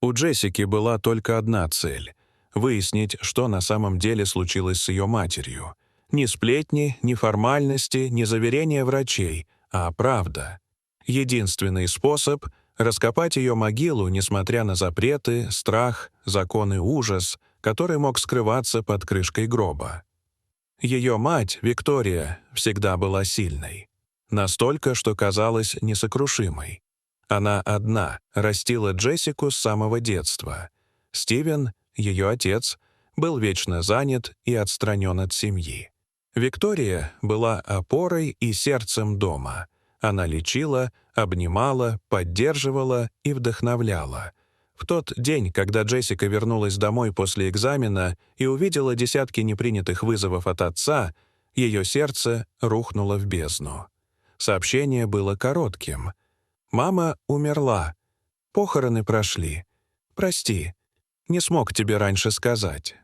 У Джессики была только одна цель — выяснить, что на самом деле случилось с ее матерью. Ни сплетни, ни формальности, ни заверения врачей, а правда. Единственный способ — раскопать ее могилу, несмотря на запреты, страх, закон и ужас, который мог скрываться под крышкой гроба. Ее мать, Виктория, всегда была сильной. Настолько, что казалась несокрушимой. Она одна растила Джессику с самого детства. Стивен, ее отец, был вечно занят и отстранен от семьи. Виктория была опорой и сердцем дома. Она лечила, обнимала, поддерживала и вдохновляла. В тот день, когда Джессика вернулась домой после экзамена и увидела десятки непринятых вызовов от отца, ее сердце рухнуло в бездну. Сообщение было коротким. «Мама умерла. Похороны прошли. Прости, не смог тебе раньше сказать».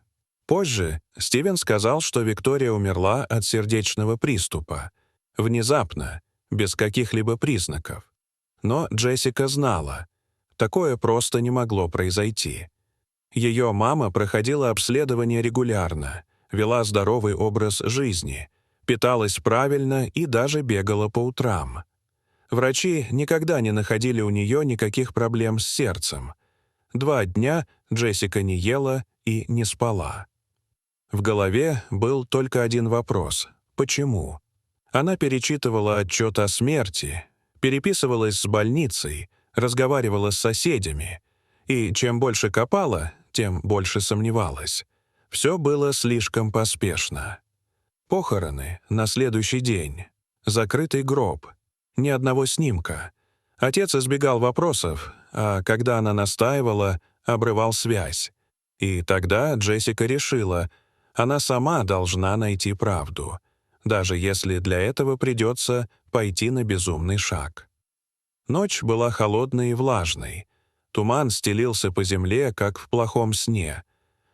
Позже Стивен сказал, что Виктория умерла от сердечного приступа. Внезапно, без каких-либо признаков. Но Джессика знала. Такое просто не могло произойти. Ее мама проходила обследование регулярно, вела здоровый образ жизни, питалась правильно и даже бегала по утрам. Врачи никогда не находили у нее никаких проблем с сердцем. 2 дня Джессика не ела и не спала. В голове был только один вопрос — почему? Она перечитывала отчет о смерти, переписывалась с больницей, разговаривала с соседями, и чем больше копала, тем больше сомневалась. Все было слишком поспешно. Похороны на следующий день, закрытый гроб, ни одного снимка. Отец избегал вопросов, а когда она настаивала, обрывал связь. И тогда Джессика решила, она сама должна найти правду, даже если для этого придется пойти на безумный шаг. Ночь была холодной и влажной. Туман стелился по земле, как в плохом сне.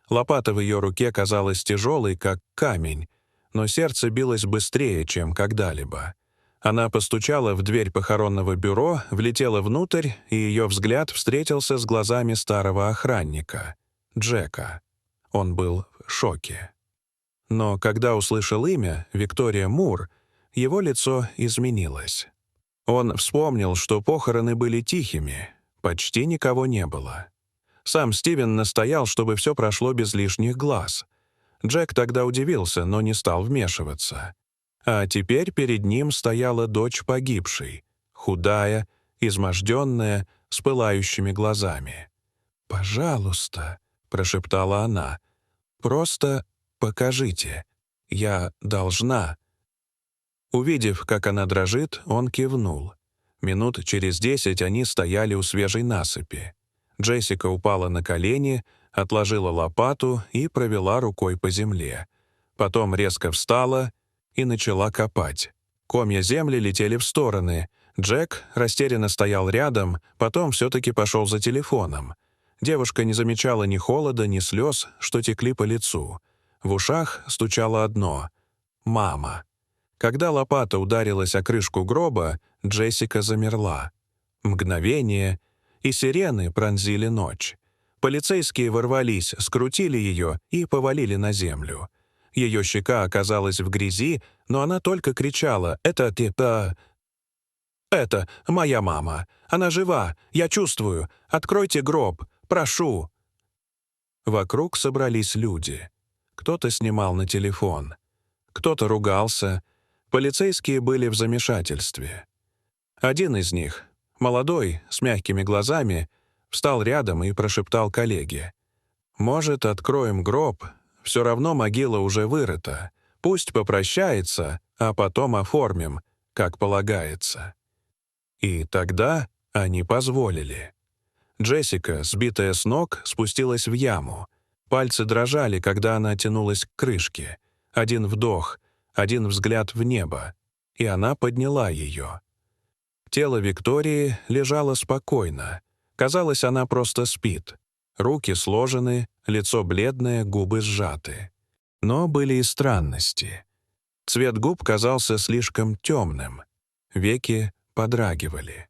Лопата в ее руке казалась тяжелой, как камень, но сердце билось быстрее, чем когда-либо. Она постучала в дверь похоронного бюро, влетела внутрь, и ее взгляд встретился с глазами старого охранника, Джека. Он был в шоке. Но когда услышал имя, Виктория Мур, его лицо изменилось. Он вспомнил, что похороны были тихими, почти никого не было. Сам Стивен настоял, чтобы все прошло без лишних глаз. Джек тогда удивился, но не стал вмешиваться. А теперь перед ним стояла дочь погибшей, худая, изможденная, с пылающими глазами. «Пожалуйста», — прошептала она, — «просто покажите. Я должна». Увидев, как она дрожит, он кивнул. Минут через 10 они стояли у свежей насыпи. Джессика упала на колени, отложила лопату и провела рукой по земле. Потом резко встала и начала копать. Комья земли летели в стороны. Джек растерянно стоял рядом, потом все-таки пошел за телефоном. Девушка не замечала ни холода, ни слез, что текли по лицу. В ушах стучало одно — «Мама». Когда лопата ударилась о крышку гроба, Джессика замерла. Мгновение, и сирены пронзили ночь. Полицейские ворвались, скрутили ее и повалили на землю. Ее щека оказалась в грязи, но она только кричала: «Это типа... Это моя мама. Она жива. Я чувствую. Откройте гроб. Прошу». Вокруг собрались люди. Кто-то снимал на телефон. Кто-то ругался. Полицейские были в замешательстве. Один из них, молодой, с мягкими глазами, встал рядом и прошептал коллеге: «Может, откроем гроб? Все равно могила уже вырыта. Пусть попрощается, а потом оформим, как полагается». И тогда они позволили. Джессика, сбитая с ног, спустилась в яму. Пальцы дрожали, когда она тянулась к крышке. Один вдох, один взгляд в небо, и она подняла ее. Тело Виктории лежало спокойно. Казалось, она просто спит. Руки сложены, лицо бледное, губы сжаты. Но были и странности. Цвет губ казался слишком темным. Веки подрагивали.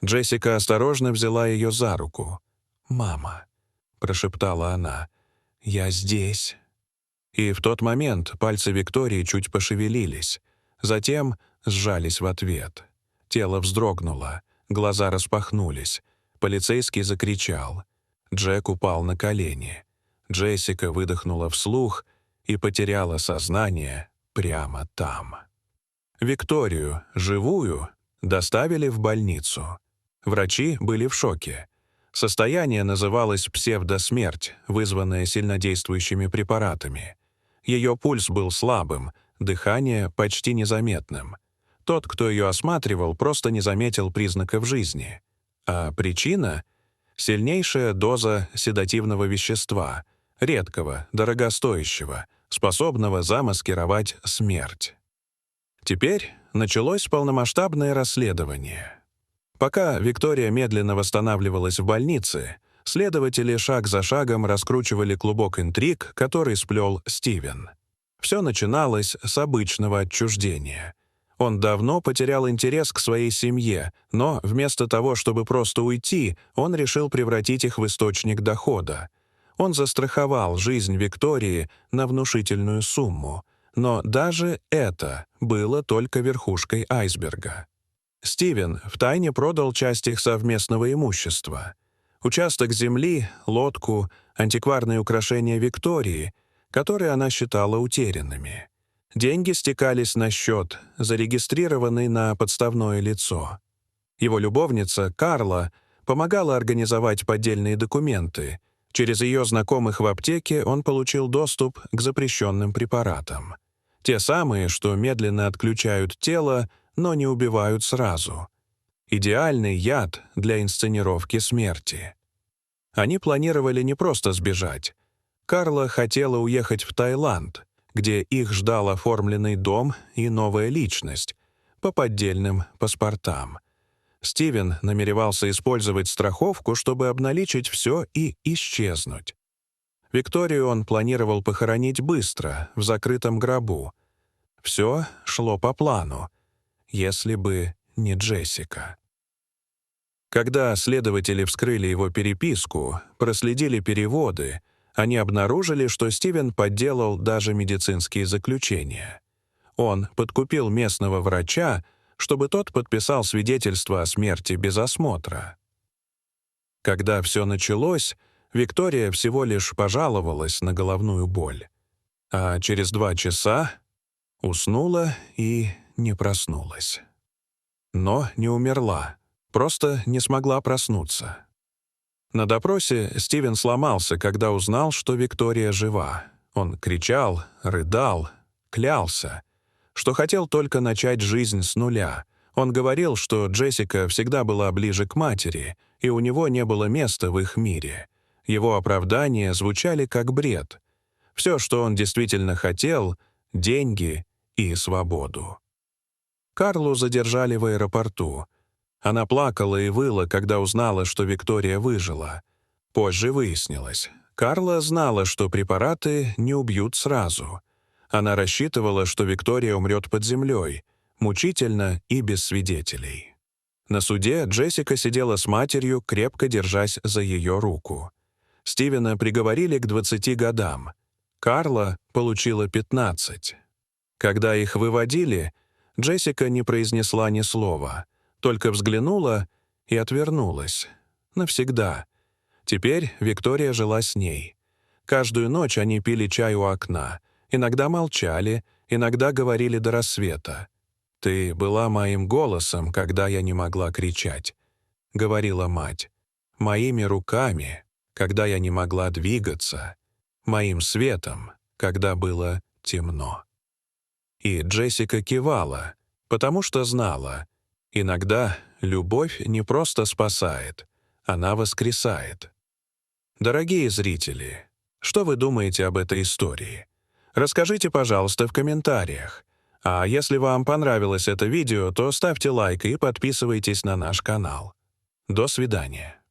Джессика осторожно взяла ее за руку. «Мама», — прошептала она, — «я здесь». И в тот момент пальцы Виктории чуть пошевелились, затем сжались в ответ. Тело вздрогнуло, глаза распахнулись. Полицейский закричал. Джек упал на колени. Джессика выдохнула вслух и потеряла сознание прямо там. Викторию, живую, доставили в больницу. Врачи были в шоке. Состояние называлось псевдосмерть, вызванное сильнодействующими препаратами. Ее пульс был слабым, дыхание почти незаметным. Тот, кто ее осматривал, просто не заметил признаков жизни. А причина — сильнейшая доза седативного вещества, редкого, дорогостоящего, способного замаскировать смерть. Теперь началось полномасштабное расследование. Пока Виктория медленно восстанавливалась в больнице, следователи шаг за шагом раскручивали клубок интриг, который сплел Стивен. Все начиналось с обычного отчуждения. Он давно потерял интерес к своей семье, но вместо того, чтобы просто уйти, он решил превратить их в источник дохода. Он застраховал жизнь Виктории на внушительную сумму, но даже это было только верхушкой айсберга. Стивен втайне продал часть их совместного имущества. Участок земли, лодку, антикварные украшения Виктории, которые она считала утерянными. Деньги стекались на счет, зарегистрированный на подставное лицо. Его любовница, Карла, помогала организовать поддельные документы. Через ее знакомых в аптеке он получил доступ к запрещенным препаратам. Те самые, что медленно отключают тело, но не убивают сразу. Идеальный яд для инсценировки смерти. Они планировали не просто сбежать. Карла хотела уехать в Таиланд, где их ждал оформленный дом и новая личность по поддельным паспортам. Стивен намеревался использовать страховку, чтобы обналичить все и исчезнуть. Викторию он планировал похоронить быстро, в закрытом гробу. Все шло по плану, если бы не Джессика. Когда следователи вскрыли его переписку, проследили переводы, они обнаружили, что Стивен подделал даже медицинские заключения. Он подкупил местного врача, чтобы тот подписал свидетельство о смерти без осмотра. Когда все началось, Виктория всего лишь пожаловалась на головную боль. А через 2 часа уснула и не проснулась. Но не умерла, просто не смогла проснуться. На допросе Стивен сломался, когда узнал, что Виктория жива. Он кричал, рыдал, клялся, что хотел только начать жизнь с нуля. Он говорил, что Джессика всегда была ближе к матери, и у него не было места в их мире. Его оправдания звучали как бред. Все, что он действительно хотел — деньги и свободу. Карлу задержали в аэропорту. Она плакала и выла, когда узнала, что Виктория выжила. Позже выяснилось, Карла знала, что препараты не убьют сразу. Она рассчитывала, что Виктория умрет под землей, мучительно и без свидетелей. На суде Джессика сидела с матерью, крепко держась за ее руку. Стивена приговорили к 20 годам. Карла получила 15. Когда их выводили, Джессика не произнесла ни слова, только взглянула и отвернулась. Навсегда. Теперь Виктория жила с ней. Каждую ночь они пили чай у окна, иногда молчали, иногда говорили до рассвета. «Ты была моим голосом, когда я не могла кричать», — говорила мать. «Моими руками, когда я не могла двигаться. Моим светом, когда было темно». И Джессика кивала, потому что знала, иногда любовь не просто спасает, она воскресает. Дорогие зрители, что вы думаете об этой истории? Расскажите, пожалуйста, в комментариях. А если вам понравилось это видео, то ставьте лайк и подписывайтесь на наш канал. До свидания.